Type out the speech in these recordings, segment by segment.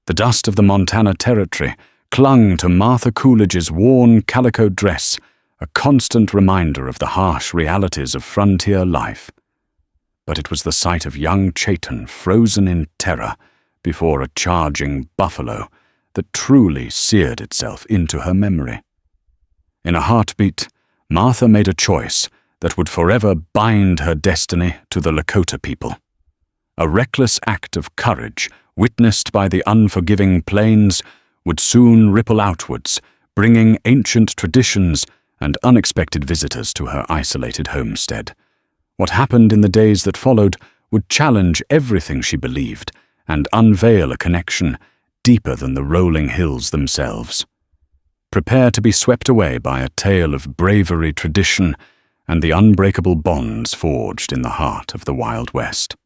The dust of the Montana Territory clung to Martha Coolidge's worn calico dress, a constant reminder of the harsh realities of frontier life. But it was the sight of young Chayton frozen in terror before a charging buffalo that truly seared itself into her memory. In a heartbeat, Martha made a choice that would forever bind her destiny to the Lakota people. A reckless act of courage, witnessed by the unforgiving plains, would soon ripple outwards, bringing ancient traditions and unexpected visitors to her isolated homestead. What happened in the days that followed would challenge everything she believed and unveil a connection deeper than the rolling hills themselves. Prepare to be swept away by a tale of bravery, tradition, and the unbreakable bonds forged in the heart of the Wild West.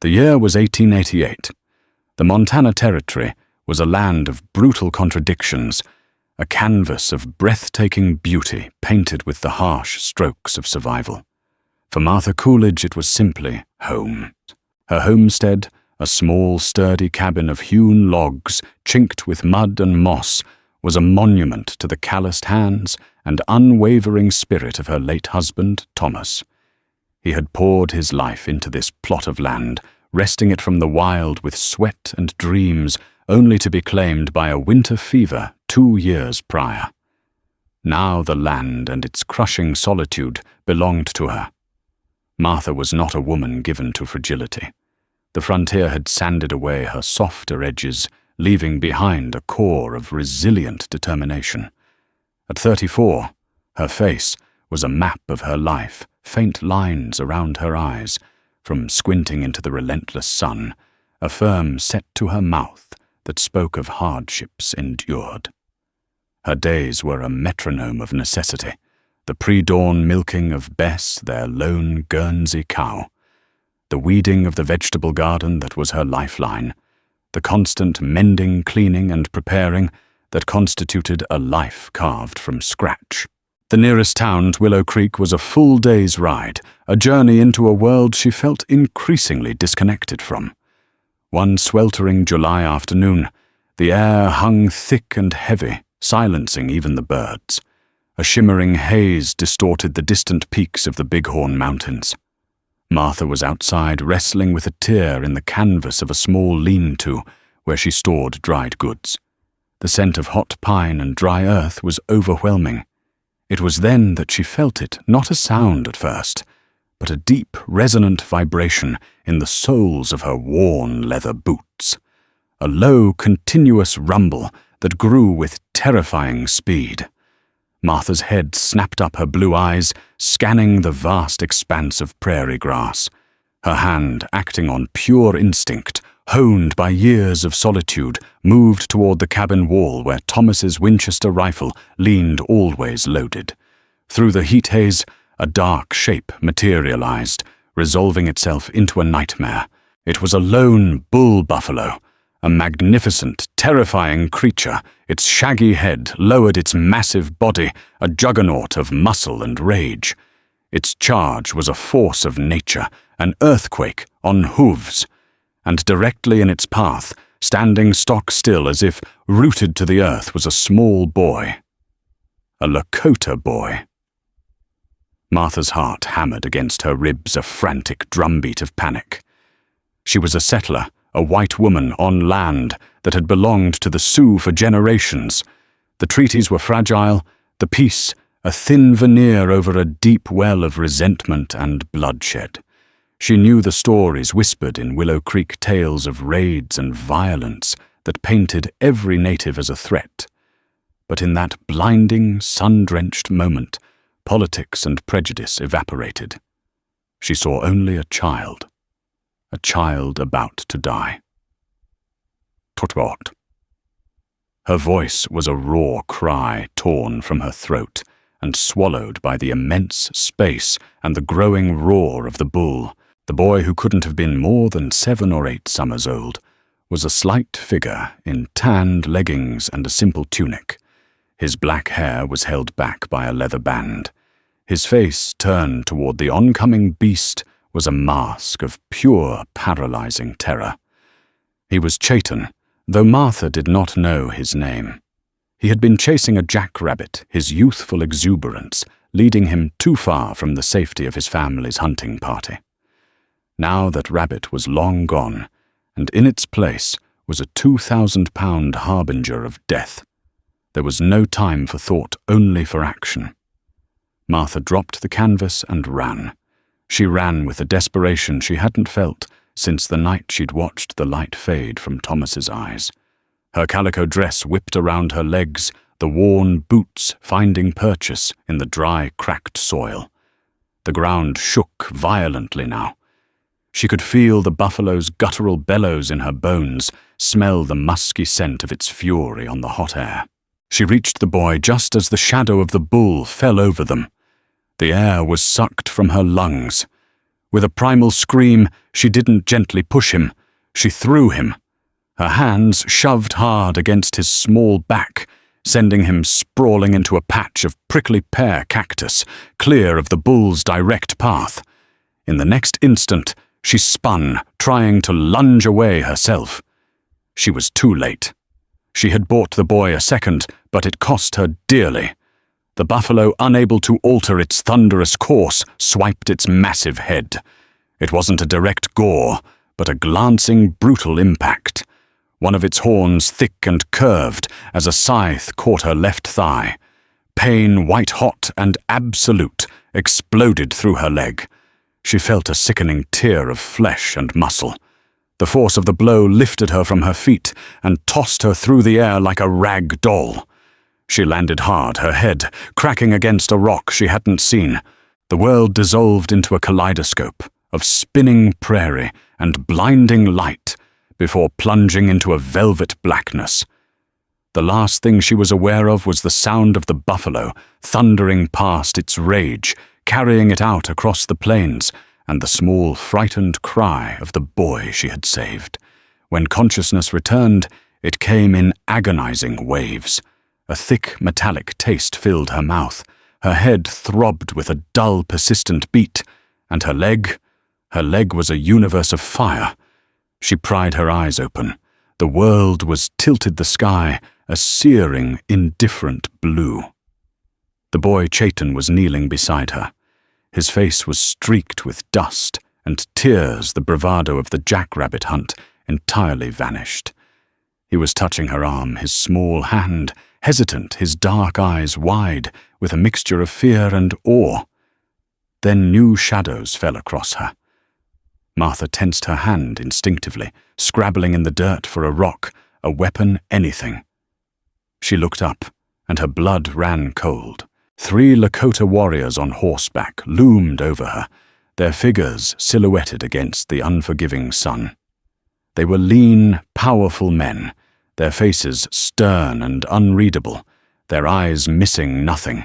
The year was 1888. The Montana Territory was a land of brutal contradictions, a canvas of breathtaking beauty painted with the harsh strokes of survival. For Martha Coolidge, it was simply home. Her homestead, a small, sturdy cabin of hewn logs, chinked with mud and moss, was a monument to the calloused hands and unwavering spirit of her late husband, Thomas. He had poured his life into this plot of land, wresting it from the wild with sweat and dreams, only to be claimed by a winter fever 2 years prior. Now the land and its crushing solitude belonged to her. Martha was not a woman given to fragility. The frontier had sanded away her softer edges, leaving behind a core of resilient determination. At 34, her face was a map of her life, faint lines around her eyes, from squinting into the relentless sun, a firm set to her mouth that spoke of hardships endured. Her days were a metronome of necessity, the pre-dawn milking of Bess, their lone Guernsey cow, the weeding of the vegetable garden that was her lifeline, the constant mending, cleaning, and preparing that constituted a life carved from scratch. The nearest town, Willow Creek, was a full day's ride, a journey into a world she felt increasingly disconnected from. One sweltering July afternoon, the air hung thick and heavy, silencing even the birds. A shimmering haze distorted the distant peaks of the Bighorn Mountains. Martha was outside wrestling with a tear in the canvas of a small lean-to where she stored dried goods. The scent of hot pine and dry earth was overwhelming. It was then that she felt it, not a sound at first, but a deep, resonant vibration in the soles of her worn leather boots. A low, continuous rumble that grew with terrifying speed. Martha's head snapped up, her blue eyes scanning the vast expanse of prairie grass. Her hand, acting on pure instinct, honed by years of solitude, moved toward the cabin wall where Thomas's Winchester rifle leaned always loaded. Through the heat haze, a dark shape materialized, resolving itself into a nightmare. It was a lone bull buffalo, a magnificent, terrifying creature. Its shaggy head lowered its massive body, a juggernaut of muscle and rage. Its charge was a force of nature, an earthquake on hooves, and directly in its path, standing stock still as if rooted to the earth, was a small boy. A Lakota boy. Martha's heart hammered against her ribs, a frantic drumbeat of panic. She was a settler, a white woman on land that had belonged to the Sioux for generations. The treaties were fragile, the peace a thin veneer over a deep well of resentment and bloodshed. She knew the stories whispered in Willow Creek tales of raids and violence that painted every native as a threat. But in that blinding, sun-drenched moment, politics and prejudice evaporated. She saw only a child about to die. Tutbot. Her voice was a raw cry torn from her throat and swallowed by the immense space and the growing roar of the bull. The boy, who couldn't have been more than 7 or 8 summers old, was a slight figure in tanned leggings and a simple tunic. His black hair was held back by a leather band. His face, turned toward the oncoming beast, was a mask of pure, paralyzing terror. He was Chayton, though Martha did not know his name. He had been chasing a jackrabbit, his youthful exuberance leading him too far from the safety of his family's hunting party. Now that rabbit was long gone, and in its place was a 2,000-pound harbinger of death. There was no time for thought, only for action. Martha dropped the canvas and ran. She ran with a desperation she hadn't felt since the night she'd watched the light fade from Thomas's eyes. Her calico dress whipped around her legs, the worn boots finding purchase in the dry, cracked soil. The ground shook violently now. She could feel the buffalo's guttural bellows in her bones, smell the musky scent of its fury on the hot air. She reached the boy just as the shadow of the bull fell over them. The air was sucked from her lungs. With a primal scream, she didn't gently push him. She threw him. Her hands shoved hard against his small back, sending him sprawling into a patch of prickly pear cactus, clear of the bull's direct path. In the next instant, she spun, trying to lunge away herself. She was too late. She had bought the boy a second, but it cost her dearly. The buffalo, unable to alter its thunderous course, swiped its massive head. It wasn't a direct gore, but a glancing, brutal impact. One of its horns thick and curved as a scythe caught her left thigh. Pain, white-hot and absolute, exploded through her leg. She felt a sickening tear of flesh and muscle. The force of the blow lifted her from her feet and tossed her through the air like a rag doll. She landed hard, her head cracking against a rock she hadn't seen. The world dissolved into a kaleidoscope of spinning prairie and blinding light before plunging into a velvet blackness. The last thing she was aware of was the sound of the buffalo thundering past its rage, carrying it out across the plains, and the small, frightened cry of the boy she had saved. When consciousness returned, it came in agonizing waves. A thick, metallic taste filled her mouth. Her head throbbed with a dull, persistent beat, and her leg was a universe of fire. She pried her eyes open. The world was tilted the sky, a searing, indifferent blue. The boy Chaitan was kneeling beside her. His face was streaked with dust, and tears, the bravado of the jackrabbit hunt, entirely vanished. He was touching her arm, his small hand, hesitant, his dark eyes wide, with a mixture of fear and awe. Then new shadows fell across her. Martha tensed her hand instinctively, scrabbling in the dirt for a rock, a weapon, anything. She looked up, and her blood ran cold. 3 Lakota warriors on horseback loomed over her, their figures silhouetted against the unforgiving sun. They were lean, powerful men, their faces stern and unreadable, their eyes missing nothing.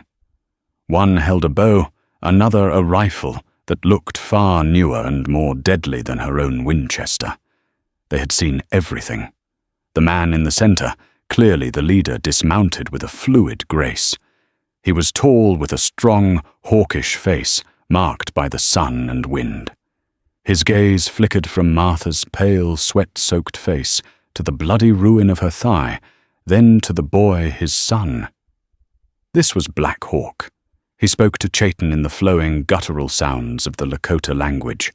One held a bow, another a rifle that looked far newer and more deadly than her own Winchester. They had seen everything. The man in the center, clearly the leader, dismounted with a fluid grace. He was tall with a strong, hawkish face marked by the sun and wind. His gaze flickered from Martha's pale, sweat-soaked face to the bloody ruin of her thigh, then to the boy, his son. This was Black Hawk. He spoke to Chaitan in the flowing, guttural sounds of the Lakota language.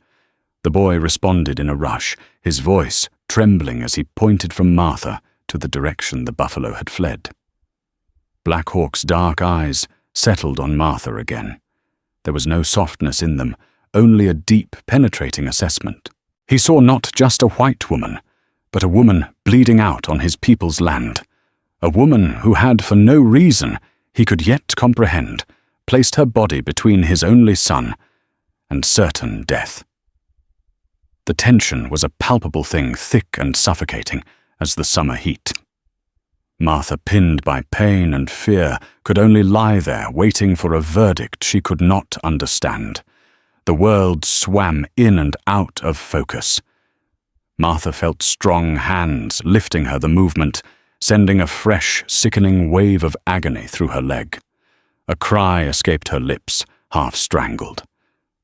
The boy responded in a rush, his voice trembling as he pointed from Martha to the direction the buffalo had fled. Black Hawk's dark eyes settled on Martha again. There was no softness in them, only a deep, penetrating assessment. He saw not just a white woman, but a woman bleeding out on his people's land. A woman who had, for no reason he could yet comprehend, placed her body between his only son and certain death. The tension was a palpable thing, thick and suffocating as the summer heat. Martha, pinned by pain and fear, could only lie there waiting for a verdict she could not understand. The world swam in and out of focus. Martha felt strong hands lifting her the movement, sending a fresh, sickening wave of agony through her leg. A cry escaped her lips, half strangled.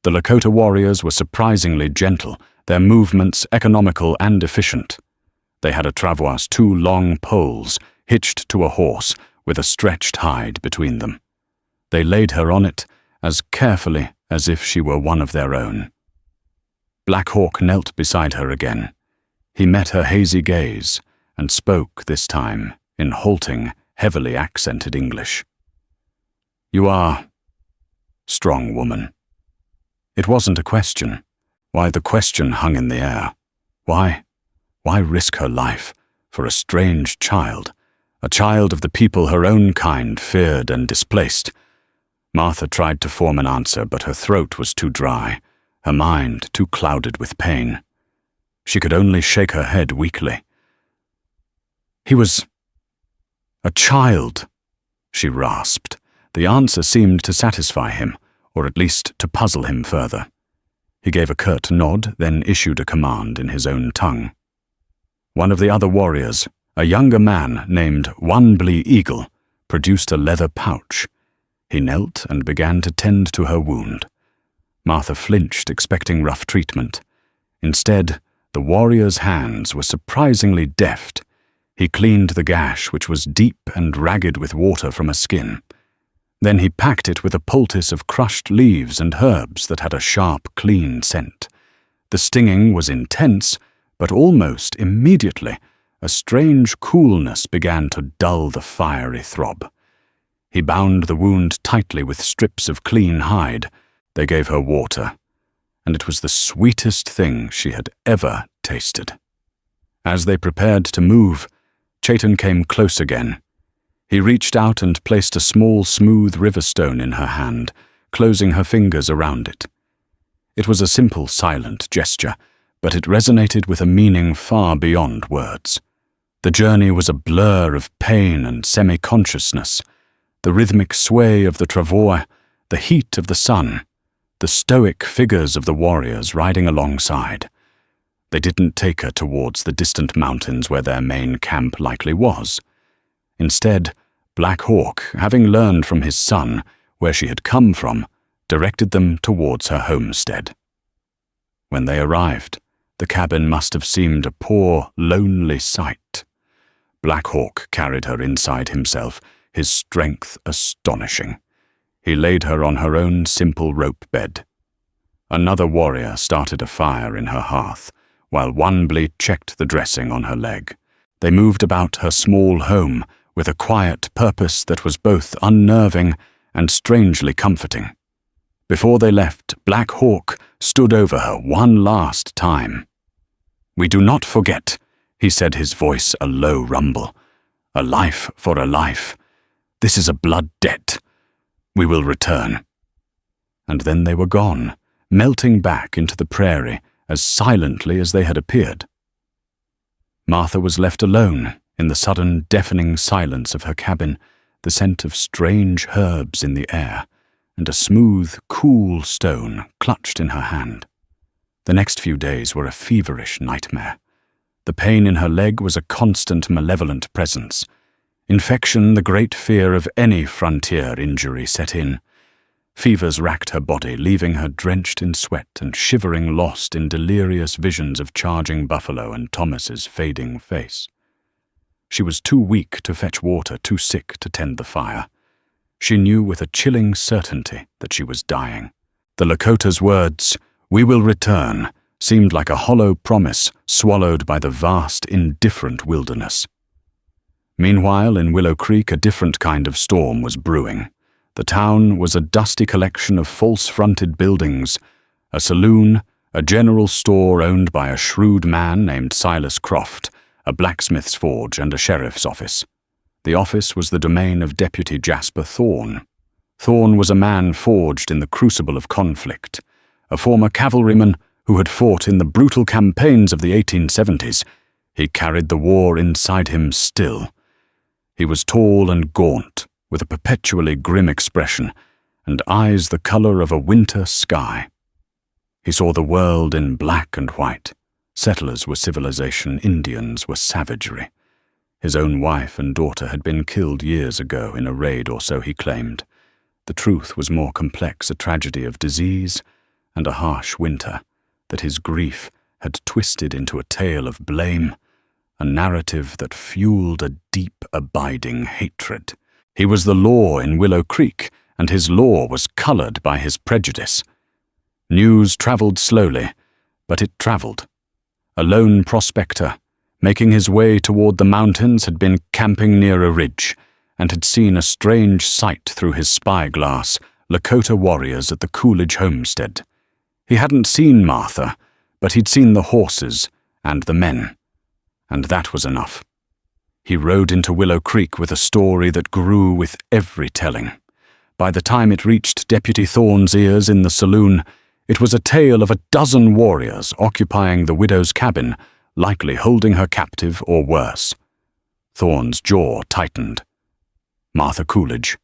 The Lakota warriors were surprisingly gentle, their movements economical and efficient. They had a travois, 2 long poles, hitched to a horse, with a stretched hide between them. They laid her on it as carefully as if she were one of their own. Black Hawk knelt beside her again. He met her hazy gaze and spoke this time in halting, heavily accented English. "You are strong, woman." It wasn't a question. Why, the question hung in the air. Why risk her life for a strange child, a child of the people her own kind feared and displaced? Martha tried to form an answer, but her throat was too dry, her mind too clouded with pain. She could only shake her head weakly. "He was a child," she rasped. The answer seemed to satisfy him, or at least to puzzle him further. He gave a curt nod, then issued a command in his own tongue. One of the other warriors, a younger man named Wanblee Eagle, produced a leather pouch. He knelt and began to tend to her wound. Martha flinched, expecting rough treatment. Instead, the warrior's hands were surprisingly deft. He cleaned the gash, which was deep and ragged with water from a skin. Then he packed it with a poultice of crushed leaves and herbs that had a sharp, clean scent. The stinging was intense, but almost immediately, a strange coolness began to dull the fiery throb. He bound the wound tightly with strips of clean hide. They gave her water, and it was the sweetest thing she had ever tasted. As they prepared to move, Chayton came close again. He reached out and placed a small, smooth river stone in her hand, closing her fingers around it. It was a simple, silent gesture, but it resonated with a meaning far beyond words. The journey was a blur of pain and semi-consciousness, the rhythmic sway of the travois, the heat of the sun, the stoic figures of the warriors riding alongside. They didn't take her towards the distant mountains where their main camp likely was. Instead, Black Hawk, having learned from his son where she had come from, directed them towards her homestead. When they arrived, the cabin must have seemed a poor, lonely sight. Black Hawk carried her inside himself, his strength astonishing. He laid her on her own simple rope bed. Another warrior started a fire in her hearth, while Wanblee checked the dressing on her leg. They moved about her small home with a quiet purpose that was both unnerving and strangely comforting. Before they left, Black Hawk stood over her one last time. "We do not forget," he said, his voice a low rumble. "A life for a life. This is a blood debt. We will return." And then they were gone, melting back into the prairie as silently as they had appeared. Martha was left alone in the sudden, deafening silence of her cabin, the scent of strange herbs in the air, and a smooth, cool stone clutched in her hand. The next few days were a feverish nightmare. The pain in her leg was a constant, malevolent presence. Infection, the great fear of any frontier injury, set in. Fevers racked her body, leaving her drenched in sweat and shivering, lost in delirious visions of charging buffalo and Thomas's fading face. She was too weak to fetch water, too sick to tend the fire. She knew with a chilling certainty that she was dying. The Lakota's words, "We will return," seemed like a hollow promise swallowed by the vast, indifferent wilderness. Meanwhile, in Willow Creek, a different kind of storm was brewing. The town was a dusty collection of false-fronted buildings, a saloon, a general store owned by a shrewd man named Silas Croft, a blacksmith's forge, and a sheriff's office. The office was the domain of Deputy Jasper Thorne. Thorne was a man forged in the crucible of conflict, a former cavalryman who had fought in the brutal campaigns of the 1870s. He carried the war inside him still. He was tall and gaunt, with a perpetually grim expression, and eyes the color of a winter sky. He saw the world in black and white. Settlers were civilization, Indians were savagery. His own wife and daughter had been killed years ago in a raid, or so he claimed. The truth was more complex, a tragedy of disease and a harsh winter, that his grief had twisted into a tale of blame, a narrative that fueled a deep, abiding hatred. He was the law in Willow Creek, and his law was colored by his prejudice. News traveled slowly, but it traveled. A lone prospector, making his way toward the mountains, had been camping near a ridge, and had seen a strange sight through his spyglass: Lakota warriors at the Coolidge homestead. He hadn't seen Martha, but he'd seen the horses and the men, and that was enough. He rode into Willow Creek with a story that grew with every telling. By the time it reached Deputy Thorne's ears in the saloon, it was a tale of a dozen warriors occupying the widow's cabin, likely holding her captive or worse. Thorne's jaw tightened. Martha Coolidge.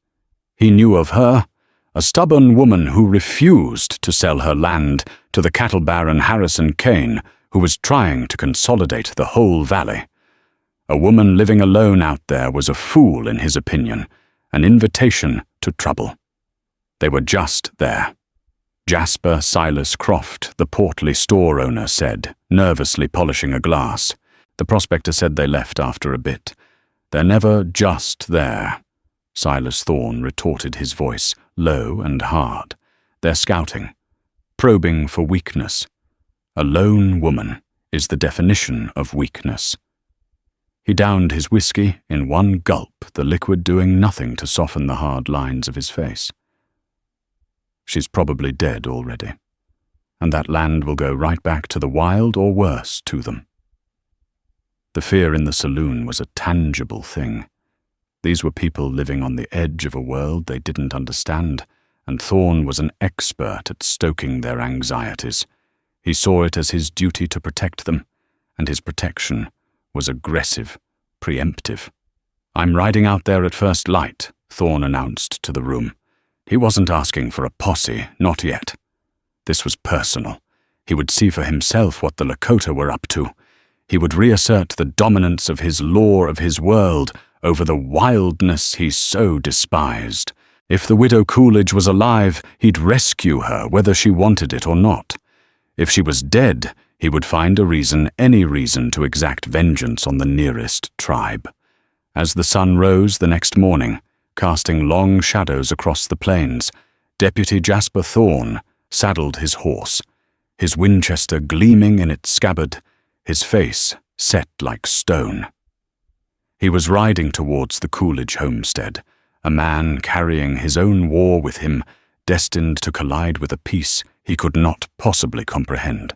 He knew of her, a stubborn woman who refused to sell her land to the cattle baron Harrison Kane, who was trying to consolidate the whole valley. A woman living alone out there was a fool in his opinion, an invitation to trouble. They were just there. Jasper Silas Croft, the portly store owner, said, nervously polishing a glass. The prospector said they left after a bit. They're never just there. Silas Thorne retorted, his voice low and hard. They're scouting, probing for weakness. A lone woman is the definition of weakness. He downed his whiskey in one gulp, the liquid doing nothing to soften the hard lines of his face. She's probably dead already, and that land will go right back to the wild or worse to them. The fear in the saloon was a tangible thing. These were people living on the edge of a world they didn't understand, and Thorne was an expert at stoking their anxieties. He saw it as his duty to protect them, and his protection was aggressive, preemptive. I'm riding out there at first light, Thorne announced to the room. He wasn't asking for a posse, not yet. This was personal. He would see for himself what the Lakota were up to. He would reassert the dominance of his law of his world over the wildness he so despised. If the widow Coolidge was alive, he'd rescue her whether she wanted it or not. If she was dead, he would find a reason, any reason, to exact vengeance on the nearest tribe. As the sun rose the next morning, casting long shadows across the plains, Deputy Jasper Thorne saddled his horse, his Winchester gleaming in its scabbard, his face set like stone. He was riding towards the Coolidge homestead, a man carrying his own war with him, destined to collide with a peace he could not possibly comprehend.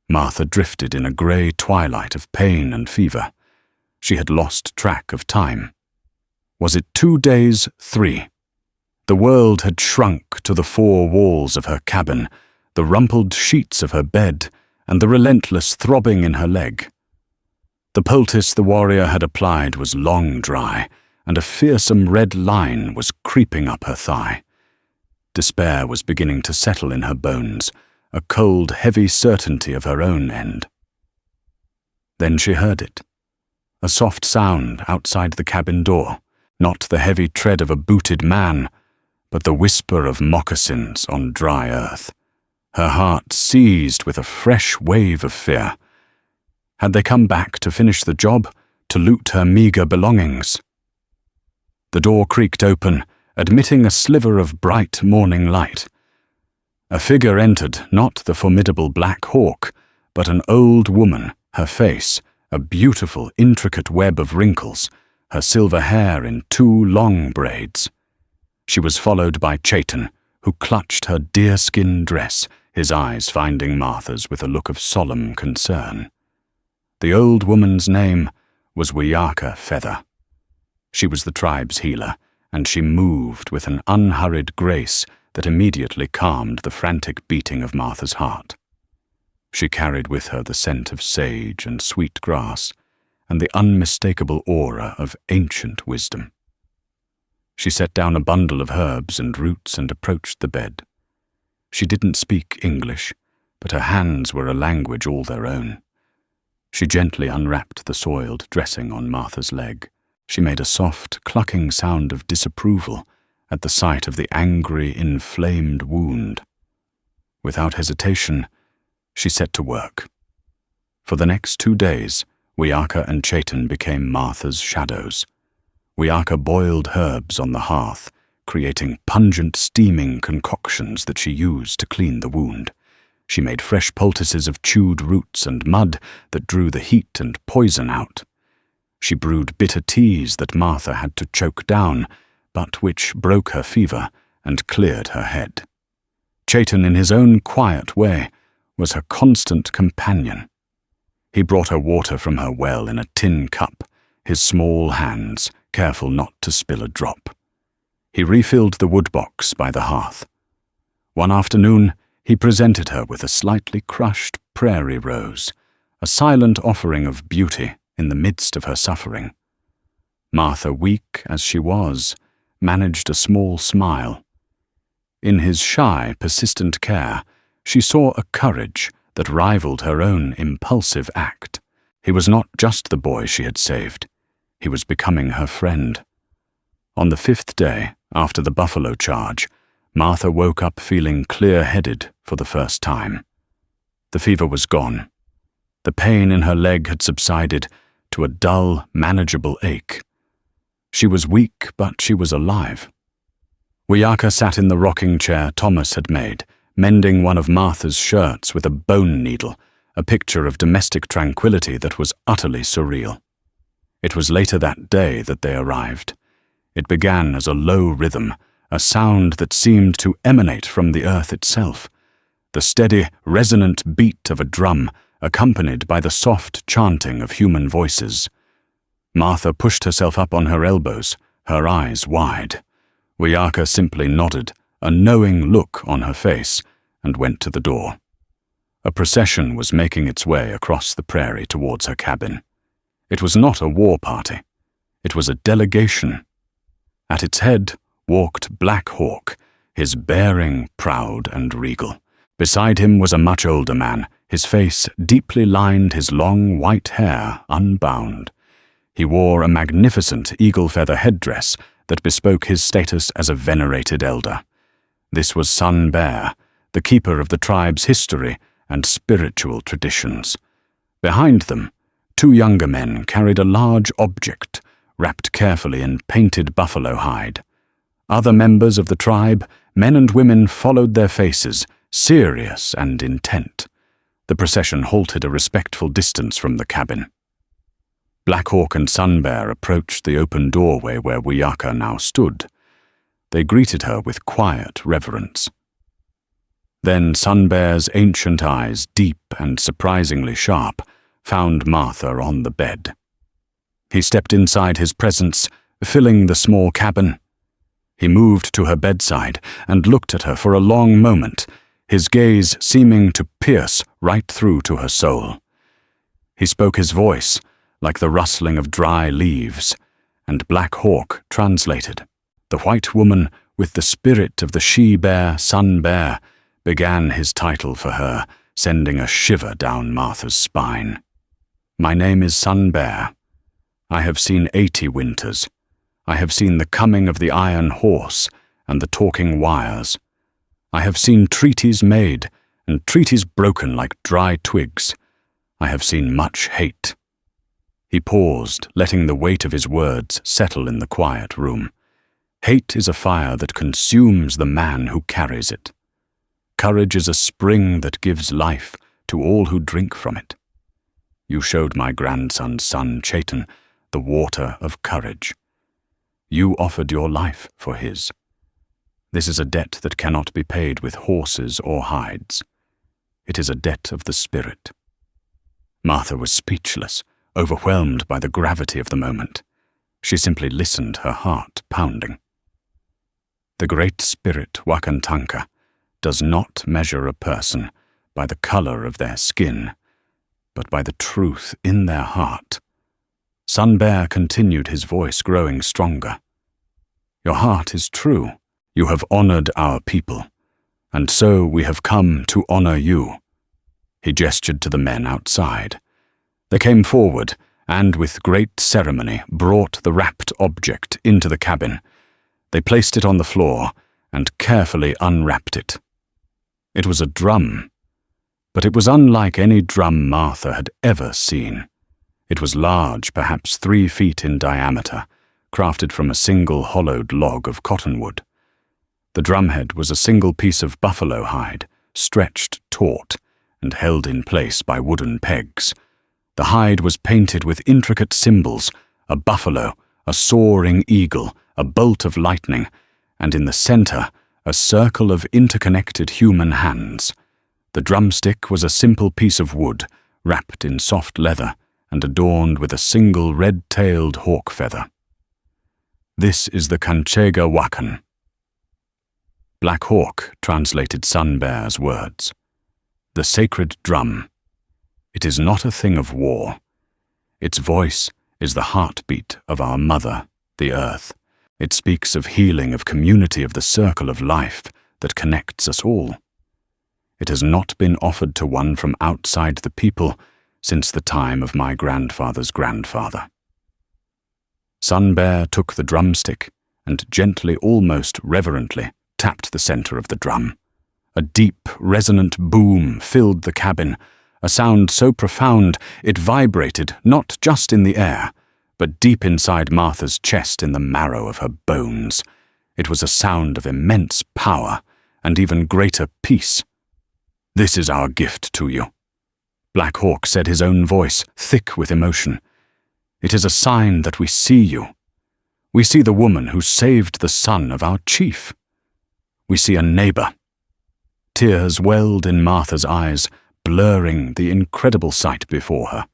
Martha drifted in a grey twilight of pain and fever. She had lost track of time. Was it 2 days, 3? The world had shrunk to the 4 walls of her cabin, the rumpled sheets of her bed, and the relentless throbbing in her leg. The poultice the warrior had applied was long dry, and a fearsome red line was creeping up her thigh. Despair was beginning to settle in her bones, a cold, heavy certainty of her own end. Then she heard it. A soft sound outside the cabin door, not the heavy tread of a booted man, but the whisper of moccasins on dry earth. Her heart seized with a fresh wave of fear. Had they come back to finish the job, to loot her meager belongings? The door creaked open, admitting a sliver of bright morning light. A figure entered, not the formidable Black Hawk, but an old woman, her face a beautiful, intricate web of wrinkles, her silver hair in 2 long braids. She was followed by Chayton, who clutched her deerskin dress, his eyes finding Martha's with a look of solemn concern. The old woman's name was Wiyaka Feather. She was the tribe's healer, and she moved with an unhurried grace that immediately calmed the frantic beating of Martha's heart. She carried with her the scent of sage and sweet grass, and the unmistakable aura of ancient wisdom. She set down a bundle of herbs and roots and approached the bed. She didn't speak English, but her hands were a language all their own. She gently unwrapped the soiled dressing on Martha's leg. She made a soft, clucking sound of disapproval at the sight of the angry, inflamed wound. Without hesitation, she set to work. For the next 2 days, Wiaka and Chaitan became Martha's shadows. Wiaka boiled herbs on the hearth, creating pungent steaming concoctions that she used to clean the wound. She made fresh poultices of chewed roots and mud that drew the heat and poison out. She brewed bitter teas that Martha had to choke down, but which broke her fever and cleared her head. Chaitan, in his own quiet way, was her constant companion. He brought her water from her well in a tin cup, his small hands careful not to spill a drop. He refilled the woodbox by the hearth. One afternoon, he presented her with a slightly crushed prairie rose, a silent offering of beauty in the midst of her suffering. Martha, weak as she was, managed a small smile. In his shy, persistent care, she saw a courage that rivaled her own impulsive act. He was not just the boy she had saved. He was becoming her friend. On the 5th day, after the buffalo charge, Martha woke up feeling clear-headed for the first time. The fever was gone. The pain in her leg had subsided to a dull, manageable ache. She was weak, but she was alive. Wiaka sat in the rocking chair Thomas had made, mending one of Martha's shirts with a bone needle, a picture of domestic tranquility that was utterly surreal. It was later that day that they arrived. It began as a low rhythm, a sound that seemed to emanate from the earth itself, the steady, resonant beat of a drum accompanied by the soft chanting of human voices. Martha pushed herself up on her elbows, her eyes wide. Wiaka simply nodded, a knowing look on her face, and went to the door. A procession was making its way across the prairie towards her cabin. It was not a war party. It was a delegation. At its head walked Black Hawk, his bearing proud and regal. Beside him was a much older man, his face deeply lined, his long white hair unbound. He wore a magnificent eagle-feather headdress that bespoke his status as a venerated elder. This was Sun Bear, the keeper of the tribe's history and spiritual traditions. Behind them, 2 younger men carried a large object, wrapped carefully in painted buffalo hide. Other members of the tribe, men and women, followed their faces, serious and intent. The procession halted a respectful distance from the cabin. Black Hawk and Sun Bear approached the open doorway where Wiaka now stood. They greeted her with quiet reverence. Then Sun Bear's ancient eyes, deep and surprisingly sharp, found Martha on the bed. He stepped inside his presence, filling the small cabin. He moved to her bedside and looked at her for a long moment, his gaze seeming to pierce right through to her soul. He spoke his voice, like the rustling of dry leaves, and Black Hawk translated. The white woman, with the spirit of the she-bear, Sun Bear, began his title for her, sending a shiver down Martha's spine. My name is Sun Bear. I have seen 80 winters. I have seen the coming of the iron horse and the talking wires. I have seen treaties made and treaties broken like dry twigs. I have seen much hate. He paused, letting the weight of his words settle in the quiet room. Hate is a fire that consumes the man who carries it. Courage is a spring that gives life to all who drink from it. You showed my grandson's son, Chaitan, the water of courage. You offered your life for his. This is a debt that cannot be paid with horses or hides. It is a debt of the spirit. Martha was speechless, overwhelmed by the gravity of the moment. She simply listened, her heart pounding. The Great Spirit, Wakantanka, does not measure a person by the color of their skin, but by the truth in their heart. Sun Bear continued, his voice growing stronger. Your heart is true. You have honored our people, and so we have come to honor you. He gestured to the men outside. They came forward and, with great ceremony, brought the wrapped object into the cabin. They placed it on the floor and carefully unwrapped it. It was a drum, but it was unlike any drum Martha had ever seen. It was large, perhaps 3 feet in diameter, crafted from a single hollowed log of cottonwood. The drumhead was a single piece of buffalo hide, stretched taut, and held in place by wooden pegs. The hide was painted with intricate symbols, a buffalo, a soaring eagle, a bolt of lightning, and in the center, a circle of interconnected human hands. The drumstick was a simple piece of wood, wrapped in soft leather, and adorned with a single red-tailed hawk feather. This is the Kanchega Wakan. Black Hawk translated Sun Bear's words. The sacred drum. It is not a thing of war. Its voice is the heartbeat of our mother, the earth. It speaks of healing, of community, of the circle of life that connects us all. It has not been offered to one from outside the people since the time of my grandfather's grandfather. Sun Bear took the drumstick and gently, almost reverently, tapped the center of the drum. A deep, resonant boom filled the cabin, a sound so profound it vibrated not just in the air, but deep inside Martha's chest in the marrow of her bones. It was a sound of immense power and even greater peace. This is our gift to you. Black Hawk said, his own voice thick with emotion. It is a sign that we see you. We see the woman who saved the son of our chief. We see a neighbor. Tears welled in Martha's eyes, blurring the incredible sight before her.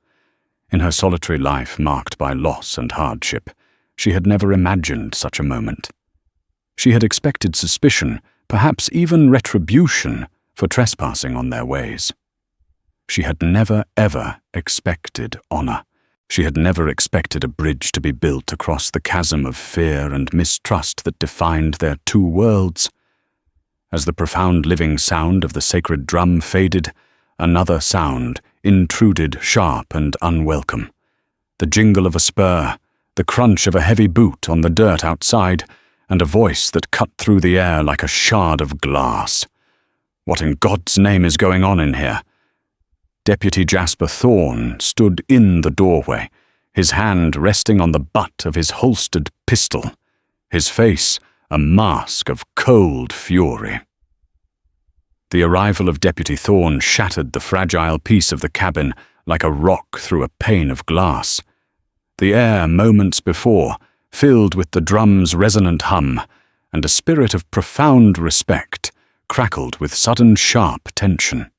In her solitary life marked by loss and hardship, she had never imagined such a moment. She had expected suspicion, perhaps even retribution, for trespassing on their ways. She had never, ever expected honor. She had never expected a bridge to be built across the chasm of fear and mistrust that defined their 2 worlds. As the profound living sound of the sacred drum faded, another sound intruded, sharp and unwelcome. The jingle of a spur, the crunch of a heavy boot on the dirt outside, and a voice that cut through the air like a shard of glass. What in God's name is going on in here? Deputy Jasper Thorne stood in the doorway, his hand resting on the butt of his holstered pistol, his face a mask of cold fury. The arrival of Deputy Thorne shattered the fragile peace of the cabin like a rock through a pane of glass. The air, moments before, filled with the drum's resonant hum, and a spirit of profound respect crackled with sudden sharp tension.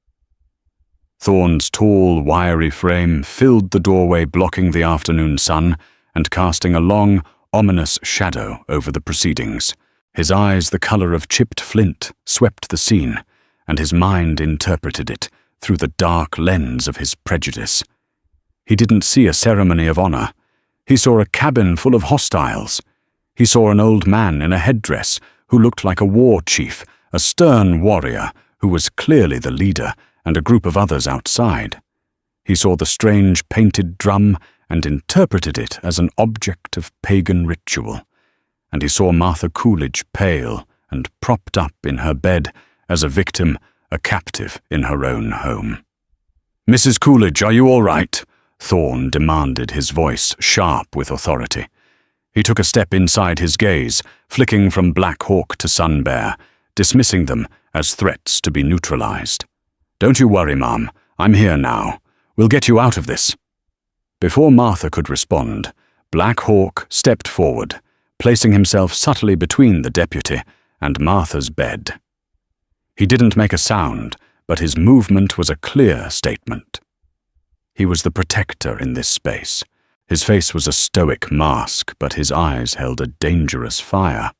Thorne's tall, wiry frame filled the doorway, blocking the afternoon sun and casting a long, ominous shadow over the proceedings. His eyes, the color of chipped flint, swept the scene, and his mind interpreted it through the dark lens of his prejudice. He didn't see a ceremony of honor. He saw a cabin full of hostiles. He saw an old man in a headdress who looked like a war chief, a stern warrior who was clearly the leader, and a group of others outside. He saw the strange painted drum and interpreted it as an object of pagan ritual. And he saw Martha Coolidge pale and propped up in her bed as a victim, a captive in her own home. "Mrs. Coolidge, are you all right?" Thorne demanded, his voice sharp with authority. He took a step inside his gaze, flicking from Black Hawk to Sun Bear, dismissing them as threats to be neutralized. "Don't you worry, Mom. I'm here now. We'll get you out of this." Before Martha could respond, Black Hawk stepped forward, placing himself subtly between the deputy and Martha's bed. He didn't make a sound, but his movement was a clear statement. He was the protector in this space. His face was a stoic mask, but his eyes held a dangerous fire.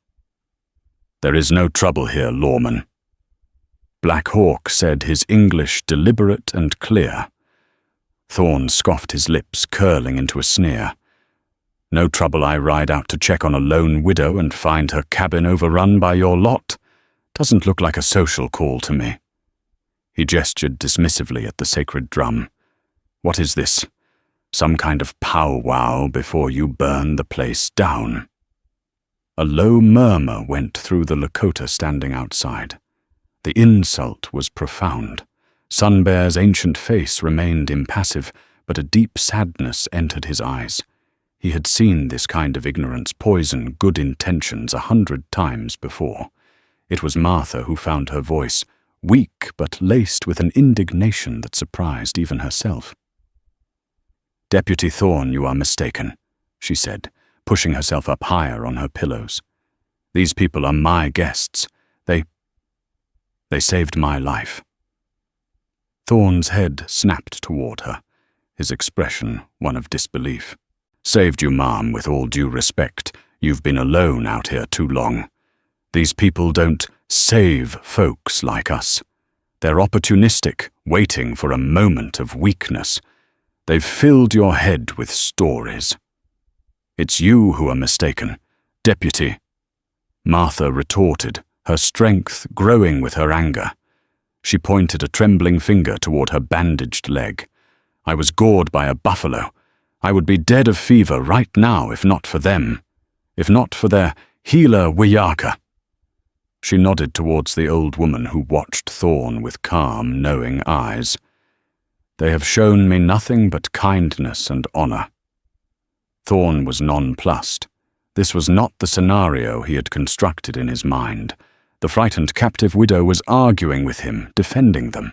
"There is no trouble here, lawman." Black Hawk said, his English deliberate and clear. Thorne scoffed, his lips curling into a sneer. "No trouble I ride out to check on a lone widow and find her cabin overrun by your lot. Doesn't look like a social call to me." He gestured dismissively at the sacred drum. "What is this? Some kind of powwow before you burn the place down?" A low murmur went through the Lakota standing outside. The insult was profound. Sun Bear's ancient face remained impassive, but a deep sadness entered his eyes. He had seen this kind of ignorance poison good intentions 100 times before. It was Martha who found her voice, weak but laced with an indignation that surprised even herself. "Deputy Thorne, you are mistaken," she said, pushing herself up higher on her pillows. "These people are my guests. They saved my life." Thorne's head snapped toward her, his expression one of disbelief. "Saved you, ma'am, with all due respect. You've been alone out here too long. These people don't save folks like us. They're opportunistic, waiting for a moment of weakness. They've filled your head with stories. It's you who are mistaken, Deputy." Martha retorted, her strength growing with her anger. She pointed a trembling finger toward her bandaged leg. "I was gored by a buffalo. I would be dead of fever right now if not for them, if not for their healer Wiyaka." She nodded towards the old woman who watched Thorne with calm, knowing eyes. "They have shown me nothing but kindness and honor." Thorne was nonplussed. This was not the scenario he had constructed in his mind. The frightened captive widow was arguing with him, defending them.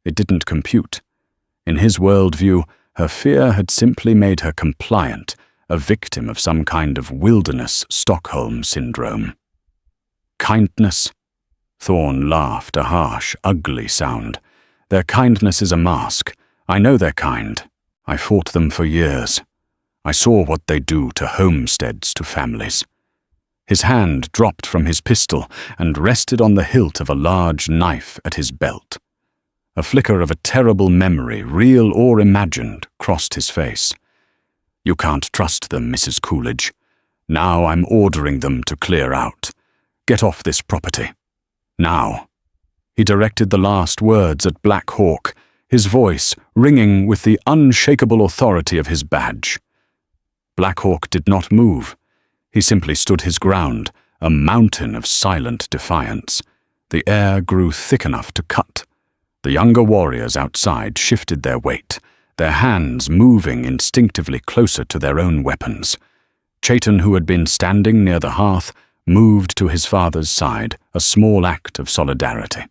It didn't compute. In his worldview, her fear had simply made her compliant, a victim of some kind of wilderness Stockholm syndrome. "Kindness?" Thorne laughed, a harsh, ugly sound. "Their kindness is a mask. I know they're kind. I fought them for years. I saw what they do to homesteads, to families." His hand dropped from his pistol and rested on the hilt of a large knife at his belt. A flicker of a terrible memory, real or imagined, crossed his face. "You can't trust them, Mrs. Coolidge. Now I'm ordering them to clear out. Get off this property. Now." He directed the last words at Black Hawk, his voice ringing with the unshakable authority of his badge. Black Hawk did not move. He simply stood his ground, a mountain of silent defiance. The air grew thick enough to cut. The younger warriors outside shifted their weight, their hands moving instinctively closer to their own weapons. Chayton, who had been standing near the hearth, moved to his father's side, a small act of solidarity.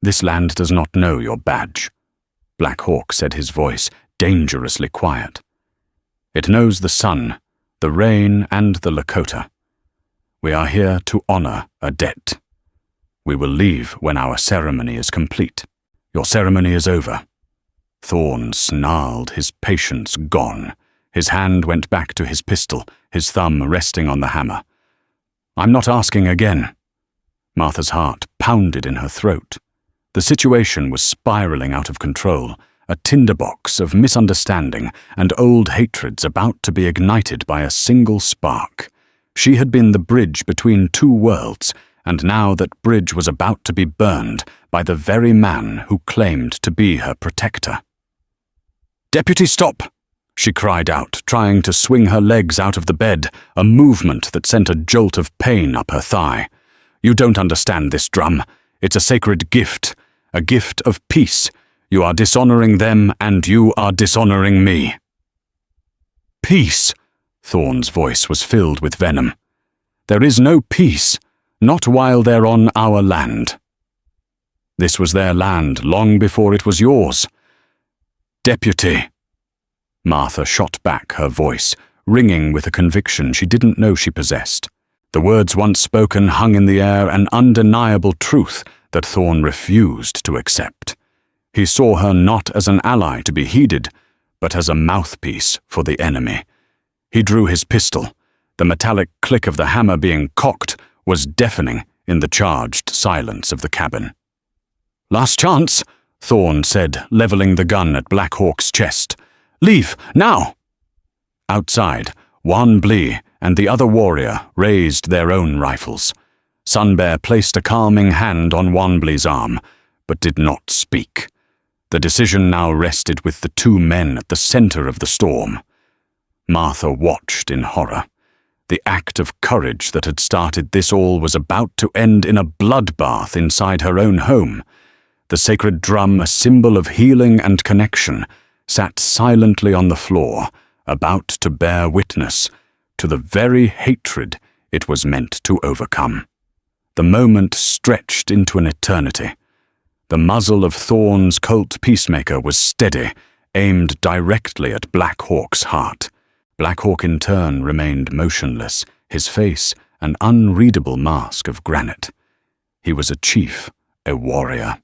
"This land does not know your badge," Black Hawk said, his voice dangerously quiet. "It knows the sun, the rain, and the Lakota. We are here to honor a debt. We will leave when our ceremony is complete. Your ceremony is over." Thorne snarled, his patience gone. His hand went back to his pistol, his thumb resting on the hammer. "I'm not asking again." Martha's heart pounded in her throat. The situation was spiraling out of control, a tinderbox of misunderstanding and old hatreds about to be ignited by a single spark. She had been the bridge between two worlds, and now that bridge was about to be burned by the very man who claimed to be her protector. "Deputy, stop!" she cried out, trying to swing her legs out of the bed, a movement that sent a jolt of pain up her thigh. "You don't understand this drum. It's a sacred gift, a gift of peace. You are dishonoring them, and you are dishonoring me." "Peace?" Thorne's voice was filled with venom. "There is no peace, not while they're on our land. This was their land long before it was yours. Deputy." Martha shot back, her voice ringing with a conviction she didn't know she possessed. The words once spoken hung in the air, an undeniable truth that Thorne refused to accept. He saw her not as an ally to be heeded, but as a mouthpiece for the enemy. He drew his pistol. The metallic click of the hammer being cocked was deafening in the charged silence of the cabin. "Last chance," Thorne said, leveling the gun at Black Hawk's chest. "Leave, now!" Outside, Juan Blee and the other warrior raised their own rifles. Sunbear placed a calming hand on Juan Blee's arm, but did not speak. The decision now rested with the two men at the center of the storm. Martha watched in horror. The act of courage that had started this all was about to end in a bloodbath inside her own home. The sacred drum, a symbol of healing and connection, sat silently on the floor, about to bear witness to the very hatred it was meant to overcome. The moment stretched into an eternity. The muzzle of Thorne's Colt Peacemaker was steady, aimed directly at Black Hawk's heart. Black Hawk in turn remained motionless, his face an unreadable mask of granite. He was a chief, a warrior.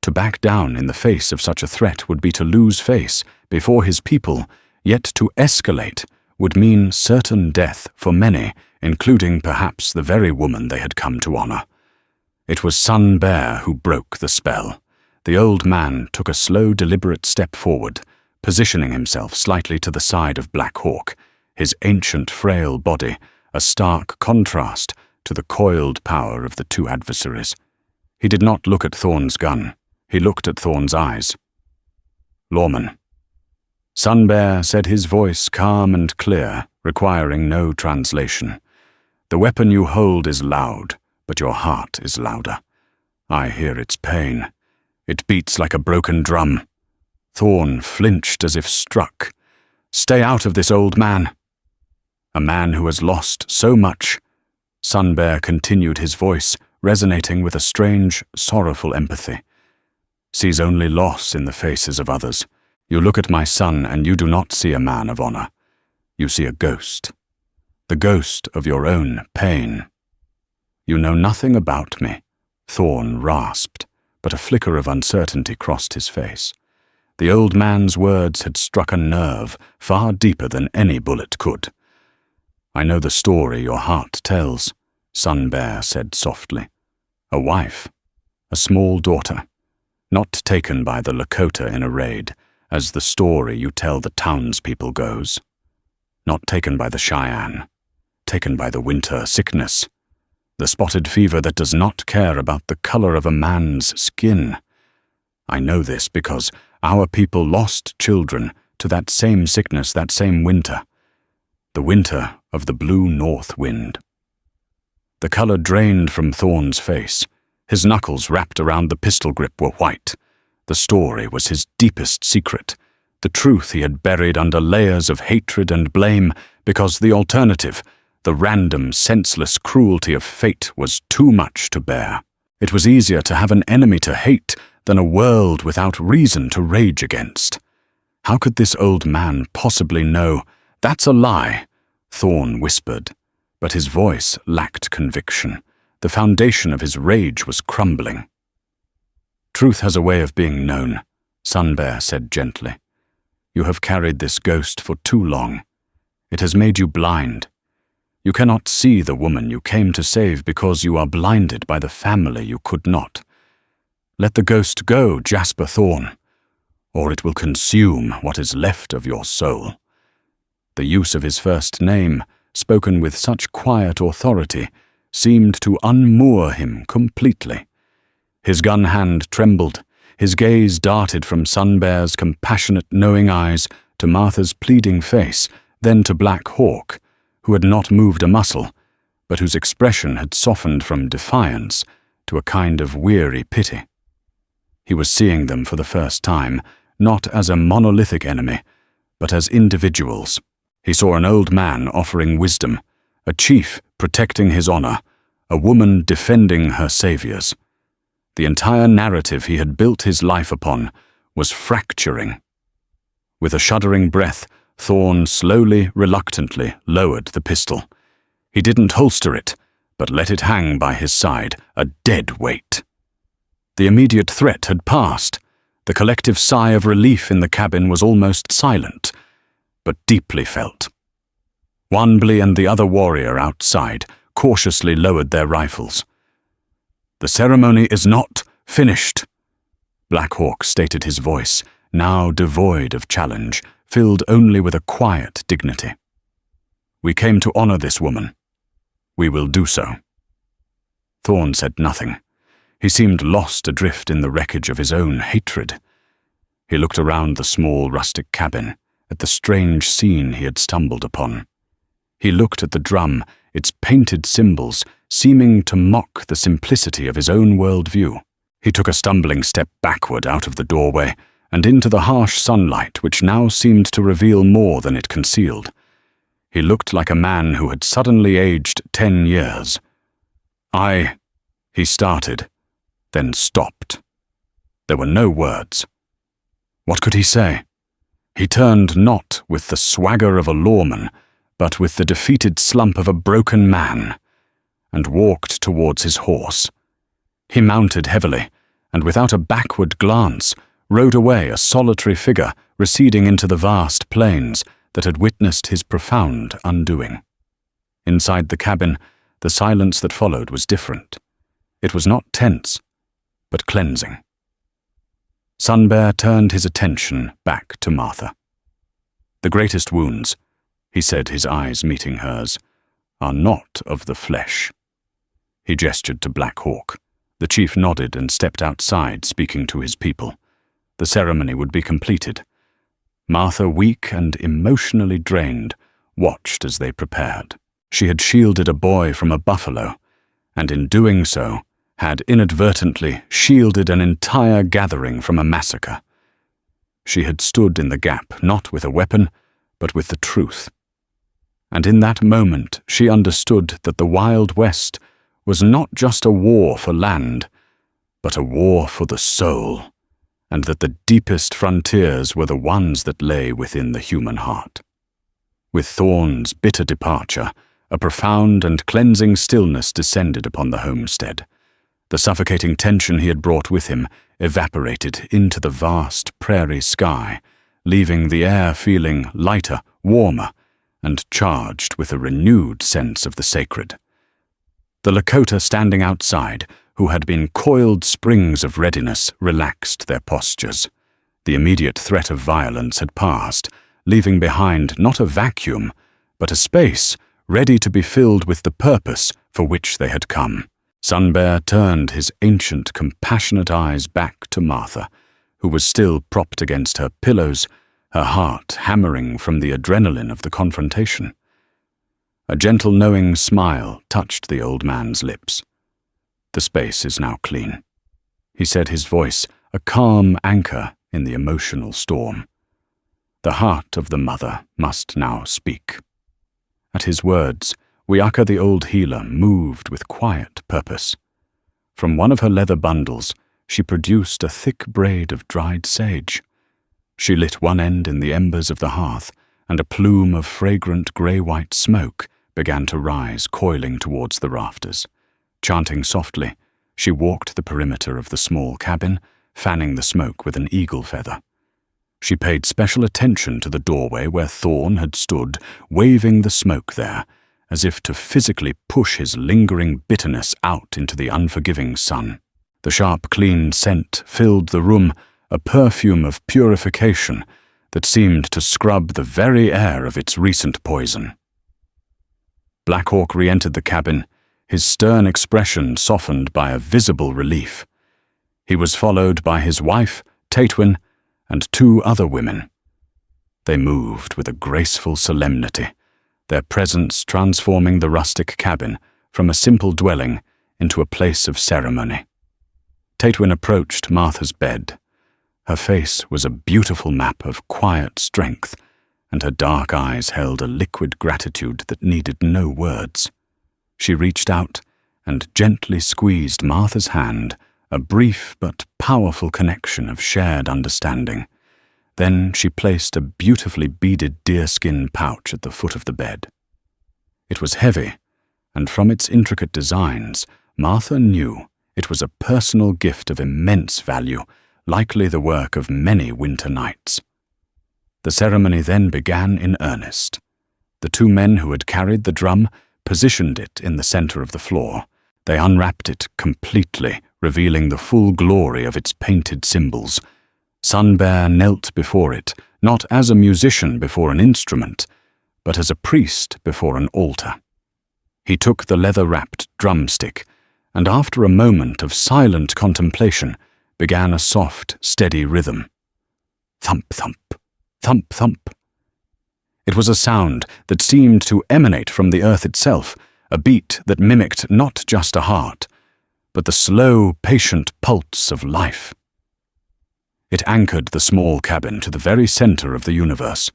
To back down in the face of such a threat would be to lose face before his people, yet to escalate would mean certain death for many, including perhaps the very woman they had come to honor. It was Sun Bear who broke the spell. The old man took a slow, deliberate step forward, positioning himself slightly to the side of Black Hawk, his ancient, frail body a stark contrast to the coiled power of the two adversaries. He did not look at Thorne's gun. He looked at Thorne's eyes. "Lawman." Sun Bear said, his voice calm and clear, requiring no translation. "The weapon you hold is loud, but your heart is louder. I hear its pain. It beats like a broken drum." Thorne flinched as if struck. "Stay out of this, old man." "A man who has lost so much," Sun Bear continued, his voice resonating with a strange, sorrowful empathy, "sees only loss in the faces of others. You look at my son and you do not see a man of honor. You see a ghost. The ghost of your own pain." "You know nothing about me," Thorne rasped, but a flicker of uncertainty crossed his face. The old man's words had struck a nerve far deeper than any bullet could. "I know the story your heart tells," Sun Bear said softly. "A wife, a small daughter, not taken by the Lakota in a raid, as the story you tell the townspeople goes. Not taken by the Cheyenne, taken by the winter sickness, the spotted fever that does not care about the color of a man's skin. I know this because our people lost children to that same sickness that same winter, the winter of the blue north wind." The color drained from Thorne's face. His knuckles wrapped around the pistol grip were white. The story was his deepest secret, the truth he had buried under layers of hatred and blame because the alternative, the random, senseless cruelty of fate, was too much to bear. It was easier to have an enemy to hate than a world without reason to rage against. How could this old man possibly know? "That's a lie," Thorne whispered, but his voice lacked conviction. The foundation of his rage was crumbling. "Truth has a way of being known," Sun Bear said gently. "You have carried this ghost for too long. It has made you blind. You cannot see the woman you came to save because you are blinded by the family you could not. Let the ghost go, Jasper Thorne, or it will consume what is left of your soul." The use of his first name, spoken with such quiet authority, seemed to unmoor him completely. His gun hand trembled. His gaze darted from Sun Bear's compassionate, knowing eyes to Martha's pleading face, then to Black Hawk, who had not moved a muscle, but whose expression had softened from defiance to a kind of weary pity. He was seeing them for the first time, not as a monolithic enemy, but as individuals. He saw an old man offering wisdom, a chief protecting his honor, a woman defending her saviors. The entire narrative he had built his life upon was fracturing. With a shuddering breath, Thorne slowly, reluctantly lowered the pistol. He didn't holster it, but let it hang by his side, a dead weight. The immediate threat had passed. The collective sigh of relief in the cabin was almost silent, but deeply felt. Wanbli and the other warrior outside cautiously lowered their rifles. "The ceremony is not finished," Black Hawk stated, his voice, now devoid of challenge, filled only with a quiet dignity. "We came to honor this woman. We will do so." Thorne said nothing. He seemed lost adrift in the wreckage of his own hatred. He looked around the small rustic cabin, at the strange scene he had stumbled upon. He looked at the drum, its painted symbols seeming to mock the simplicity of his own worldview. He took a stumbling step backward out of the doorway, and into the harsh sunlight which now seemed to reveal more than it concealed. He looked like a man who had suddenly aged 10 years. He started, then stopped. There were no words. What could he say? He turned not with the swagger of a lawman, but with the defeated slump of a broken man, and walked towards his horse. He mounted heavily, and without a backward glance, rode away a solitary figure receding into the vast plains that had witnessed his profound undoing. Inside the cabin, the silence that followed was different. It was not tense, but cleansing. Sunbear turned his attention back to Martha. "The greatest wounds," he said, his eyes meeting hers, "are not of the flesh." He gestured to Black Hawk. The chief nodded and stepped outside, speaking to his people. The ceremony would be completed. Martha, weak and emotionally drained, watched as they prepared. She had shielded a boy from a buffalo, and in doing so, had inadvertently shielded an entire gathering from a massacre. She had stood in the gap, not with a weapon, but with the truth. And in that moment, she understood that the Wild West was not just a war for land, but a war for the soul, and that the deepest frontiers were the ones that lay within the human heart. With Thorne's bitter departure, a profound and cleansing stillness descended upon the homestead. The suffocating tension he had brought with him evaporated into the vast prairie sky, leaving the air feeling lighter, warmer, and charged with a renewed sense of the sacred. The Lakota standing outside, who had been coiled springs of readiness, relaxed their postures. The immediate threat of violence had passed, leaving behind not a vacuum, but a space ready to be filled with the purpose for which they had come. Sunbear turned his ancient, compassionate eyes back to Martha, who was still propped against her pillows, her heart hammering from the adrenaline of the confrontation. A gentle, knowing smile touched the old man's lips. "The space is now clean," he said, his voice a calm anchor in the emotional storm. "The heart of the mother must now speak." At his words, Wiaka the old healer moved with quiet purpose. From one of her leather bundles, she produced a thick braid of dried sage. She lit one end in the embers of the hearth, and a plume of fragrant grey-white smoke began to rise, coiling towards the rafters. Chanting softly, she walked the perimeter of the small cabin, fanning the smoke with an eagle feather. She paid special attention to the doorway where Thorne had stood, waving the smoke there, as if to physically push his lingering bitterness out into the unforgiving sun. The sharp, clean scent filled the room, a perfume of purification that seemed to scrub the very air of its recent poison. Black Hawk re-entered the cabin, his stern expression softened by a visible relief. He was followed by his wife, Tatewin, and 2 other women. They moved with a graceful solemnity, their presence transforming the rustic cabin from a simple dwelling into a place of ceremony. Tatewin approached Martha's bed. Her face was a beautiful map of quiet strength, and her dark eyes held a liquid gratitude that needed no words. She reached out and gently squeezed Martha's hand, a brief but powerful connection of shared understanding. Then she placed a beautifully beaded deerskin pouch at the foot of the bed. It was heavy, and from its intricate designs, Martha knew it was a personal gift of immense value, likely the work of many winter nights. The ceremony then began in earnest. The 2 men who had carried the drum positioned it in the center of the floor. They unwrapped it completely, revealing the full glory of its painted symbols. Sunbear knelt before it, not as a musician before an instrument, but as a priest before an altar. He took the leather-wrapped drumstick, and after a moment of silent contemplation, began a soft, steady rhythm. Thump, thump, thump, thump. It was a sound that seemed to emanate from the earth itself, a beat that mimicked not just a heart, but the slow, patient pulse of life. It anchored the small cabin to the very center of the universe.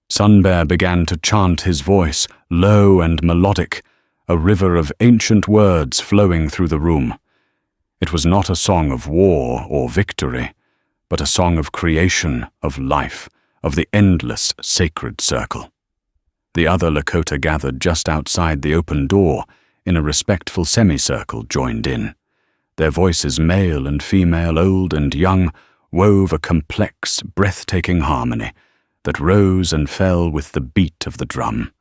Sun Bear began to chant his voice, low and melodic, a river of ancient words flowing through the room. It was not a song of war or victory, but a song of creation, of life, of the endless sacred circle. The other Lakota gathered just outside the open door, in a respectful semicircle, joined in. Their voices, male and female, old and young, wove a complex, breathtaking harmony that rose and fell with the beat of the drum.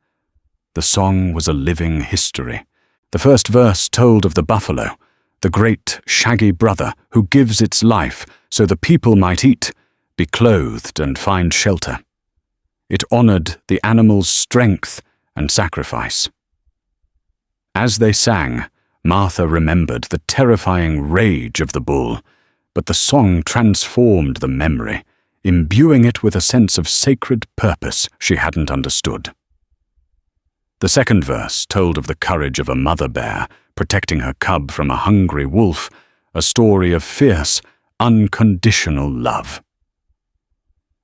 The song was a living history. The first verse told of the buffalo, the great shaggy brother who gives its life so the people might eat, be clothed and find shelter. It honored the animal's strength and sacrifice. As they sang, Martha remembered the terrifying rage of the bull, but the song transformed the memory, imbuing it with a sense of sacred purpose she hadn't understood. The second verse told of the courage of a mother bear protecting her cub from a hungry wolf, a story of fierce, unconditional love.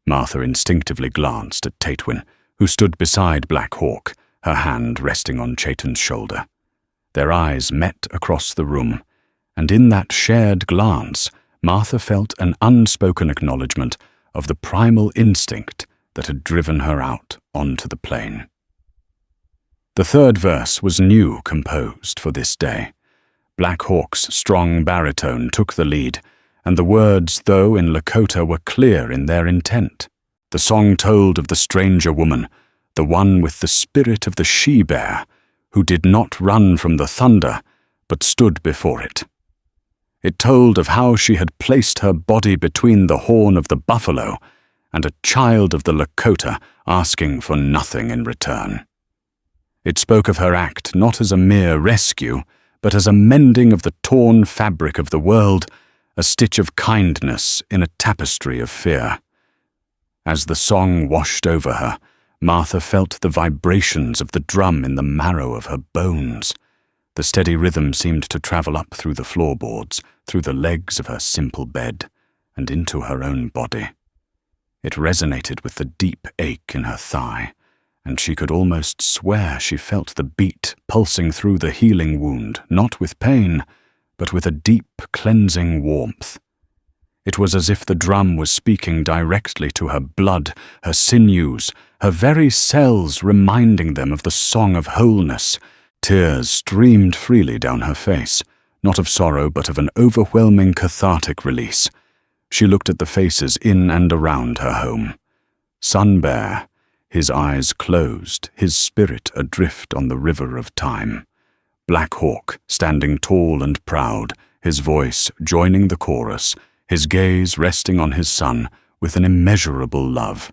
Martha instinctively glanced at Tatewin, who stood beside Black Hawk, her hand resting on Chayton's shoulder. Their eyes met across the room, and in that shared glance, Martha felt an unspoken acknowledgement of the primal instinct that had driven her out onto the plain. The third verse was new, composed for this day. Black Hawk's strong baritone took the lead, and the words, though in Lakota, were clear in their intent. The song told of the stranger woman, the one with the spirit of the she-bear, who did not run from the thunder, but stood before it. It told of how she had placed her body between the horn of the buffalo and a child of the Lakota asking for nothing in return. It spoke of her act not as a mere rescue, but as a mending of the torn fabric of the world, a stitch of kindness in a tapestry of fear. As the song washed over her, Martha felt the vibrations of the drum in the marrow of her bones. The steady rhythm seemed to travel up through the floorboards, through the legs of her simple bed, and into her own body. It resonated with the deep ache in her thigh, and she could almost swear she felt the beat pulsing through the healing wound, not with pain, but with a deep, cleansing warmth. It was as if the drum was speaking directly to her blood, her sinews, her very cells, reminding them of the song of wholeness. Tears streamed freely down her face, not of sorrow but of an overwhelming cathartic release. She looked at the faces in and around her home. Sun Bear, his eyes closed, his spirit adrift on the river of time. Black Hawk, standing tall and proud, his voice joining the chorus, his gaze resting on his son with an immeasurable love.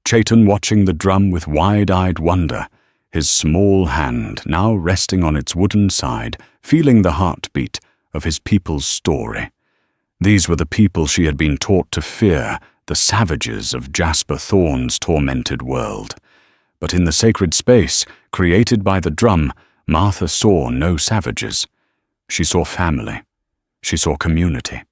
Chayton watching the drum with wide-eyed wonder, his small hand now resting on its wooden side, feeling the heartbeat of his people's story. These were the people she had been taught to fear, the savages of Jasper Thorne's tormented world. But in the sacred space created by the drum, Martha saw no savages. She saw family. She saw community.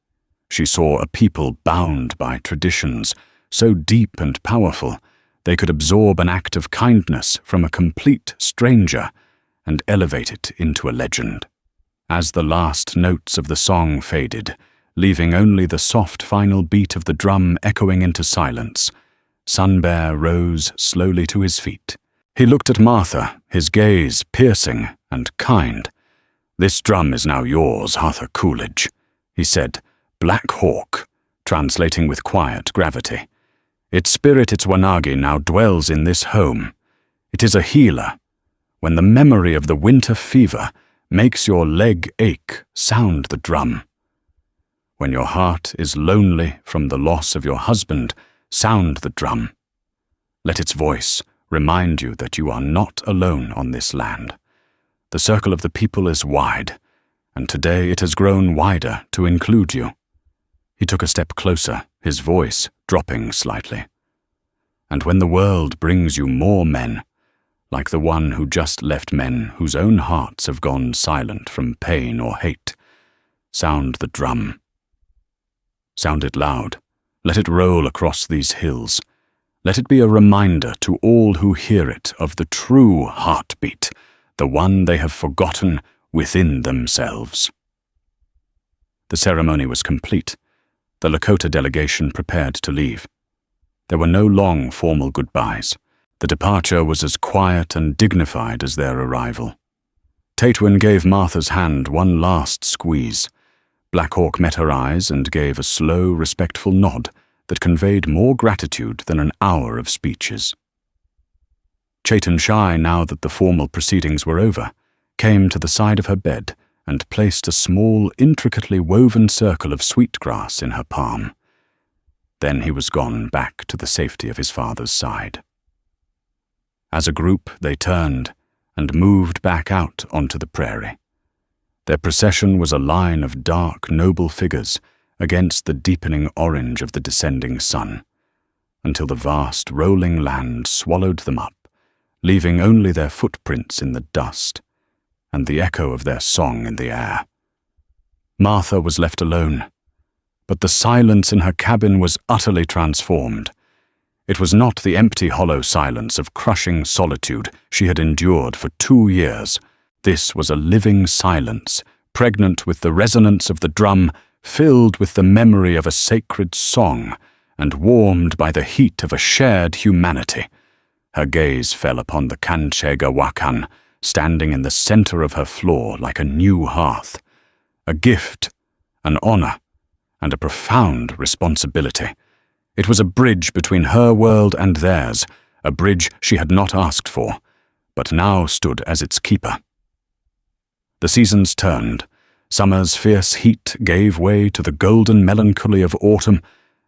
She saw a people bound by traditions so deep and powerful they could absorb an act of kindness from a complete stranger and elevate it into a legend. As the last notes of the song faded, leaving only the soft final beat of the drum echoing into silence, Sun Bear rose slowly to his feet. He looked at Martha, his gaze piercing and kind. "This drum is now yours, Arthur Coolidge," he said, Black Hawk, translating with quiet gravity. "Its spirit, its Wanagi, now dwells in this home. It is a healer. When the memory of the winter fever makes your leg ache, sound the drum. When your heart is lonely from the loss of your husband, sound the drum. Let its voice remind you that you are not alone on this land. The circle of the people is wide, and today it has grown wider to include you." He took a step closer, his voice dropping slightly. "And when the world brings you more men, like the one who just left men whose own hearts have gone silent from pain or hate, sound the drum. Sound it loud, Let it roll across these hills. Let it be a reminder to all who hear it of the true heartbeat, the one they have forgotten within themselves. The ceremony was complete. The Lakota delegation prepared to leave. There were no long formal goodbyes. The departure was as quiet and dignified as their arrival. Tatewin gave Martha's hand one last squeeze. Black Hawk met her eyes and gave a slow, respectful nod that conveyed more gratitude than an hour of speeches. Chaitan Shai, now that the formal proceedings were over, came to the side of her bed and placed a small, intricately woven circle of sweetgrass in her palm. Then he was gone back to the safety of his father's side. As a group, they turned and moved back out onto the prairie. Their procession was a line of dark, noble figures against the deepening orange of the descending sun, until the vast, rolling land swallowed them up, leaving only their footprints in the dust and the echo of their song in the air. Martha was left alone, but the silence in her cabin was utterly transformed. It was not the empty, hollow silence of crushing solitude she had endured for 2 years. This was a living silence, pregnant with the resonance of the drum, filled with the memory of a sacred song, and warmed by the heat of a shared humanity. Her gaze fell upon the Kanchegawakan, standing in the center of her floor like a new hearth. A gift, an honor, and a profound responsibility. It was a bridge between her world and theirs, a bridge she had not asked for, but now stood as its keeper. The seasons turned. Summer's fierce heat gave way to the golden melancholy of autumn,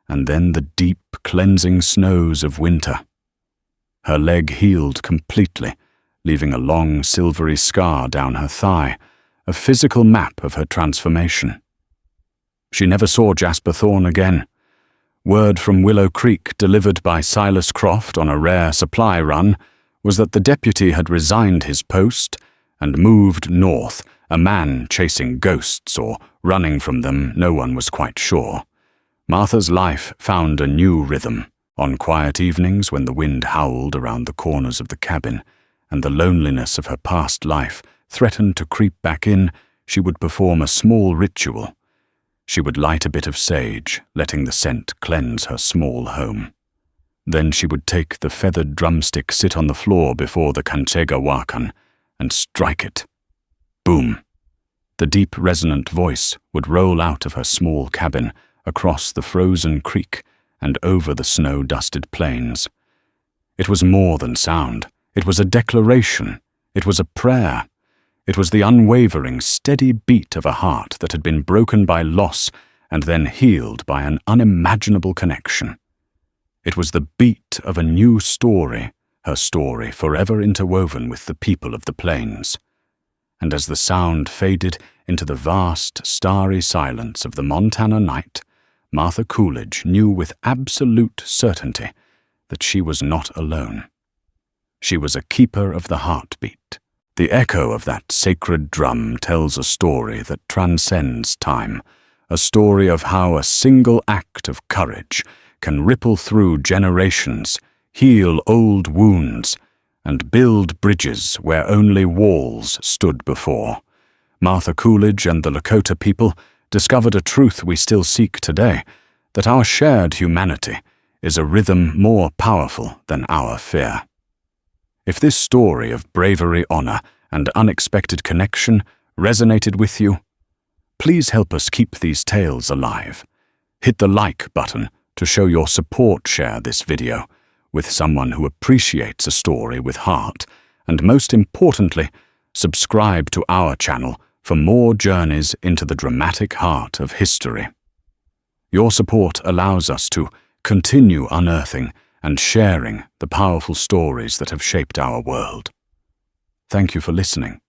and then the deep, cleansing snows of winter. Her leg healed completely, leaving a long, silvery scar down her thigh, a physical map of her transformation. She never saw Jasper Thorne again. Word from Willow Creek, delivered by Silas Croft on a rare supply run, was that the deputy had resigned his post and moved north, a man chasing ghosts or running from them, no one was quite sure. Martha's life found a new rhythm. On quiet evenings when the wind howled around the corners of the cabin and the loneliness of her past life threatened to creep back in, she would perform a small ritual. She would light a bit of sage, letting the scent cleanse her small home. Then she would take the feathered drumstick, sit on the floor before the Kanchegawakan, and strike it. Boom! The deep, resonant voice would roll out of her small cabin, across the frozen creek, and over the snow-dusted plains. It was more than sound. It was a declaration. It was a prayer. It was the unwavering, steady beat of a heart that had been broken by loss and then healed by an unimaginable connection. It was the beat of a new story, her story forever interwoven with the people of the plains. And as the sound faded into the vast, starry silence of the Montana night, Martha Coolidge knew with absolute certainty that she was not alone. She was a keeper of the heartbeat. The echo of that sacred drum tells a story that transcends time, a story of how a single act of courage can ripple through generations, heal old wounds, and build bridges where only walls stood before. Martha Coolidge and the Lakota people discovered a truth we still seek today, that our shared humanity is a rhythm more powerful than our fear. If this story of bravery, honor, and unexpected connection resonated with you, please help us keep these tales alive. Hit the like button to show your support. Share this video with someone who appreciates a story with heart, and most importantly, subscribe to our channel for more journeys into the dramatic heart of history. Your support allows us to continue unearthing and sharing the powerful stories that have shaped our world. Thank you for listening.